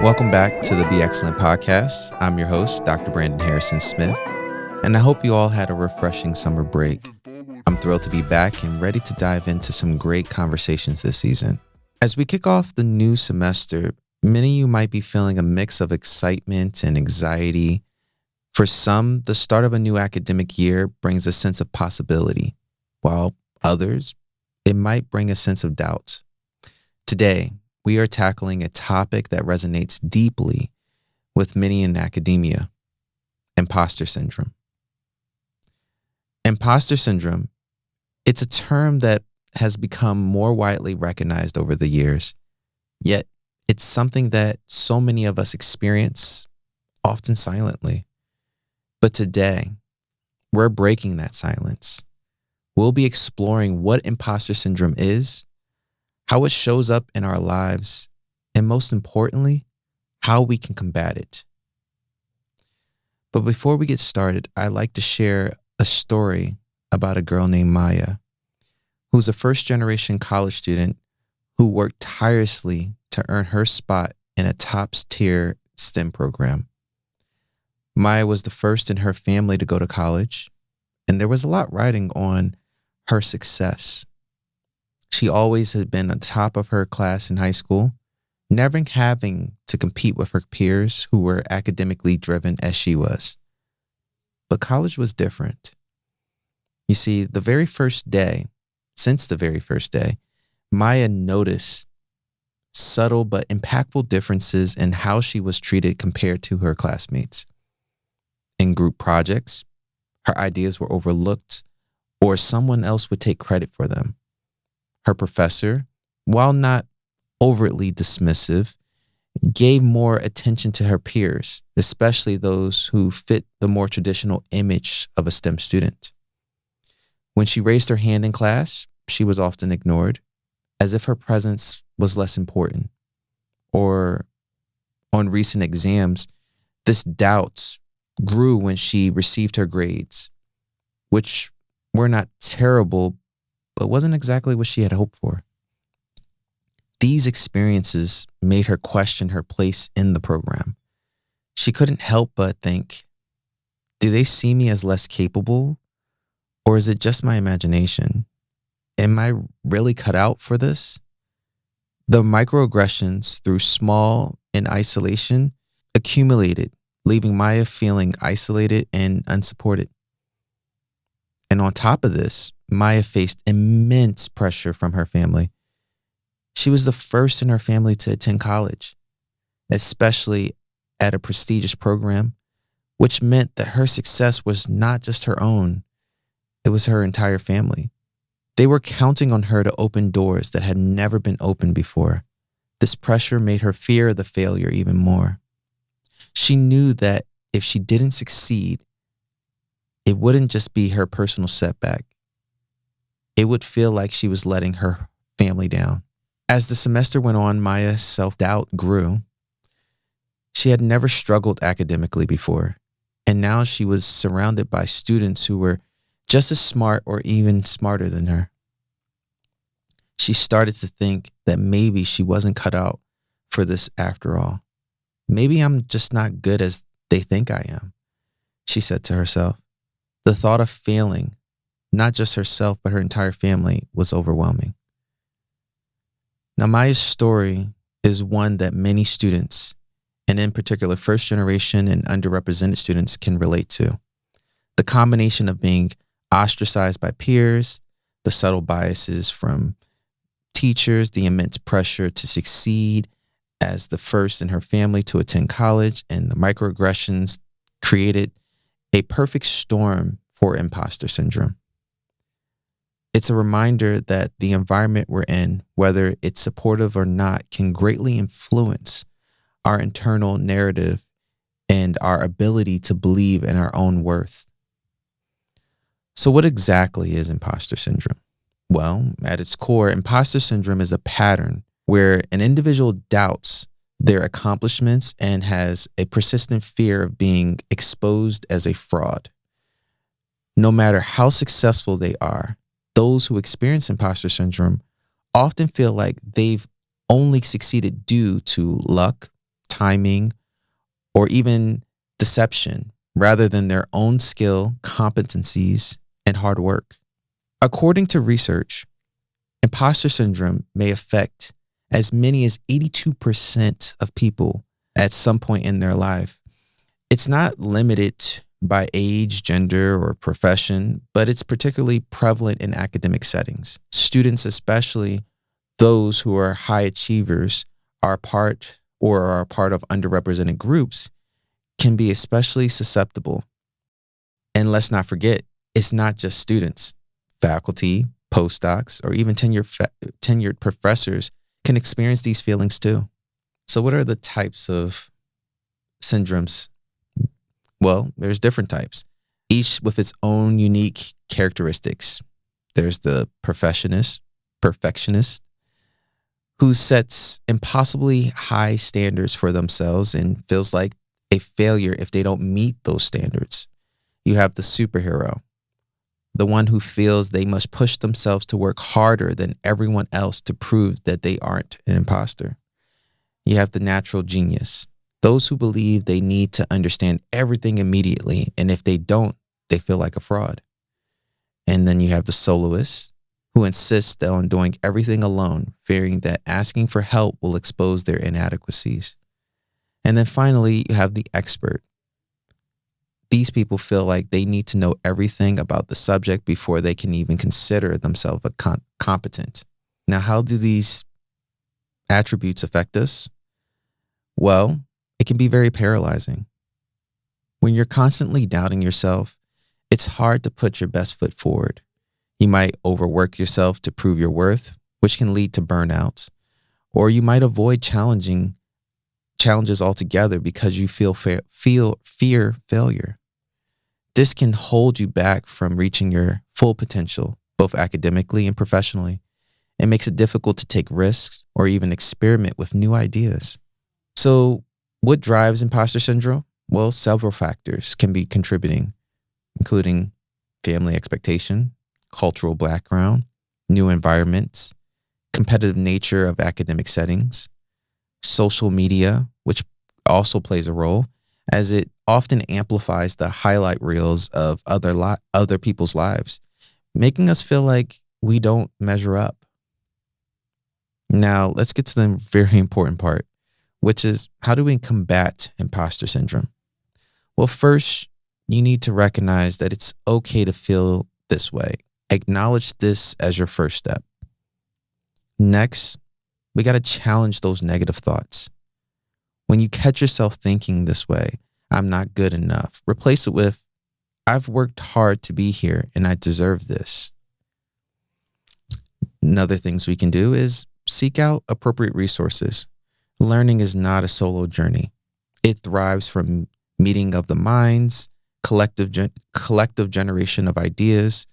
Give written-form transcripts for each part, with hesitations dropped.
Welcome back to the B-Xcellent podcast. I'm your host, Dr. Brandon Harrison Smith, and I hope you all had a refreshing summer break. I'm thrilled to be back and ready to dive into some great conversations this season. As we kick off the new semester, many of you might be feeling a mix of excitement and anxiety. For some, the start of a new academic year brings a sense of possibility, while others, it might bring a sense of doubt. Today, we are tackling a topic that resonates deeply with many in academia: imposter syndrome. Imposter syndrome, it's a term that has become more widely recognized over the years, yet it's something that so many of us experience, often silently. But today, we're breaking that silence. We'll be exploring what imposter syndrome is, how it shows up in our lives, and most importantly, how we can combat it. But before we get started, I'd like to share a story about a girl named Maya, who's a first-generation college student who worked tirelessly to earn her spot in a top-tier STEM program. Maya was the first in her family to go to college, and there was a lot riding on her success. She always had been on top of her class in high school, never having to compete with her peers who were academically driven as she was. But college was different. You see, since the very first day, Maya noticed subtle but impactful differences in how she was treated compared to her classmates. In group projects, her ideas were overlooked, or someone else would take credit for them. Her professor, while not overtly dismissive, gave more attention to her peers, especially those who fit the more traditional image of a STEM student. When she raised her hand in class, she was often ignored, as if her presence was less important. Or on recent exams, this doubt grew when she received her grades, which were not terrible, but wasn't exactly what she had hoped for. These experiences made her question her place in the program. She couldn't help but think, do they see me as less capable? Or is it just my imagination? Am I really cut out for this? The microaggressions, through small in isolation, accumulated, leaving Maya feeling isolated and unsupported. And on top of this, Maya faced immense pressure from her family. She was the first in her family to attend college, especially at a prestigious program, which meant that her success was not just her own, it was her entire family. They were counting on her to open doors that had never been opened before. This pressure made her fear the failure even more. She knew that if she didn't succeed, it wouldn't just be her personal setback. It would feel like she was letting her family down. As the semester went on, Maya's self-doubt grew. She had never struggled academically before, and now she was surrounded by students who were just as smart or even smarter than her. She started to think that maybe she wasn't cut out for this after all. Maybe I'm just not good as they think I am, she said to herself. The thought of failing, not just herself, but her entire family, was overwhelming. Now, Maya's story is one that many students, and in particular first generation and underrepresented students, can relate to. The combination of being ostracized by peers, the subtle biases from teachers, the immense pressure to succeed as the first in her family to attend college, and the microaggressions created a perfect storm for imposter syndrome. It's a reminder that the environment we're in, whether it's supportive or not, can greatly influence our internal narrative and our ability to believe in our own worth. So what exactly is imposter syndrome? Well, at its core, imposter syndrome is a pattern where an individual doubts their accomplishments and has a persistent fear of being exposed as a fraud. No matter how successful they are, those who experience imposter syndrome often feel like they've only succeeded due to luck, timing, or even deception rather than their own skill, competencies, and hard work. According to research, imposter syndrome may affect as many as 82% of people at some point in their life. It's not limited by age, gender, or profession, but it's particularly prevalent in academic settings. Students, especially those who are high achievers, are part of underrepresented groups, can be especially susceptible. And let's not forget, it's not just students. Faculty, postdocs, or even tenured professors can experience these feelings too. So what are the types of syndromes? Well, there's different types, each with its own unique characteristics. There's the perfectionist, who sets impossibly high standards for themselves and feels like a failure if they don't meet those standards. You have the superhero, the one who feels they must push themselves to work harder than everyone else to prove that they aren't an imposter. You have the natural genius, those who believe they need to understand everything immediately, and if they don't, they feel like a fraud. And then you have the soloist, who insists on doing everything alone, fearing that asking for help will expose their inadequacies. And then finally, you have the expert. These people feel like they need to know everything about the subject before they can even consider themselves competent. Now, how do these attributes affect us? Well, it can be very paralyzing. When you're constantly doubting yourself, it's hard to put your best foot forward. You might overwork yourself to prove your worth, which can lead to burnout, or you might avoid challenges altogether because you fear failure. This can hold you back from reaching your full potential, both academically and professionally. It makes it difficult to take risks or even experiment with new ideas. So, what drives imposter syndrome? Well, several factors can be contributing, including family expectation, cultural background, new environments, competitive nature of academic settings, social media, which also plays a role, as it often amplifies the highlight reels of other people's lives, making us feel like we don't measure up. Now, let's get to the very important part, which is, how do we combat imposter syndrome? Well, first, you need to recognize that it's okay to feel this way. Acknowledge this as your first step. Next, we got to challenge those negative thoughts. When you catch yourself thinking this way, I'm not good enough, replace it with, I've worked hard to be here and I deserve this. Another things we can do is seek out appropriate resources. Learning is not a solo journey. It thrives from meeting of the minds, collective generation of ideas.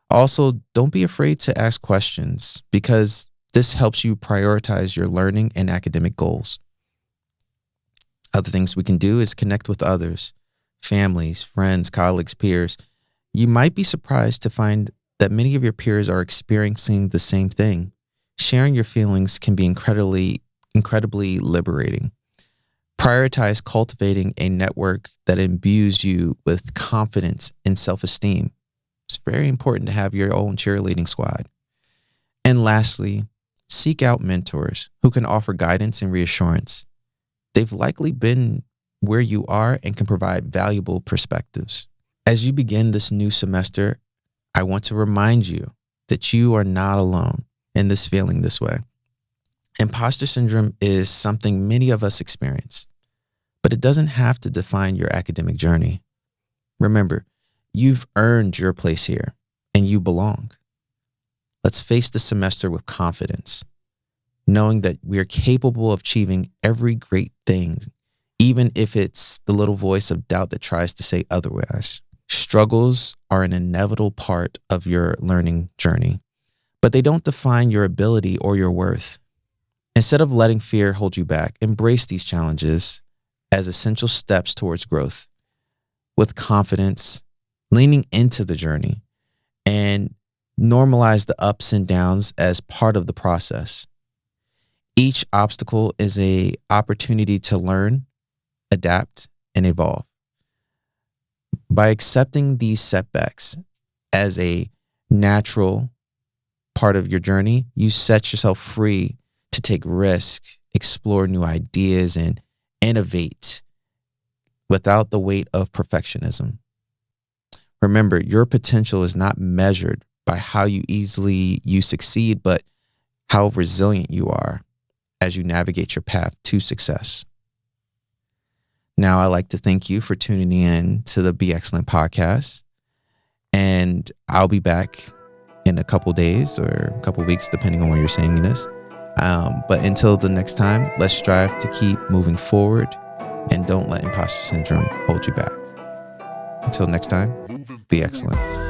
Also, don't be afraid to ask questions because this helps you prioritize your learning and academic goals. Other things we can do is connect with others, families, friends, colleagues, peers. You might be surprised to find that many of your peers are experiencing the same thing. Sharing your feelings can be incredibly liberating. Prioritize cultivating a network that imbues you with confidence and self-esteem. It's very important to have your own cheerleading squad. And lastly, seek out mentors who can offer guidance and reassurance. They've likely been where you are and can provide valuable perspectives. As you begin this new semester, I want to remind you that you are not alone in this feeling this way. Imposter syndrome is something many of us experience, but it doesn't have to define your academic journey. Remember, you've earned your place here and you belong. Let's face the semester with confidence, knowing that we are capable of achieving every great thing, even if it's the little voice of doubt that tries to say otherwise. Struggles are an inevitable part of your learning journey, but they don't define your ability or your worth. Instead of letting fear hold you back, embrace these challenges as essential steps towards growth. With confidence, leaning into the journey, and normalize the ups and downs as part of the process. Each obstacle is an opportunity to learn, adapt, and evolve. By accepting these setbacks as a natural part of your journey, you set yourself free to take risks, explore new ideas, and innovate without the weight of perfectionism. Remember, your potential is not measured by how easily you succeed, but how resilient you are as you navigate your path to success. Now, I'd like to thank you for tuning in to the B-Xcellent podcast. And I'll be back in a couple days or a couple weeks, depending on when you're saying this. But until the next time, let's strive to keep moving forward and don't let imposter syndrome hold you back. Until next time, be excellent.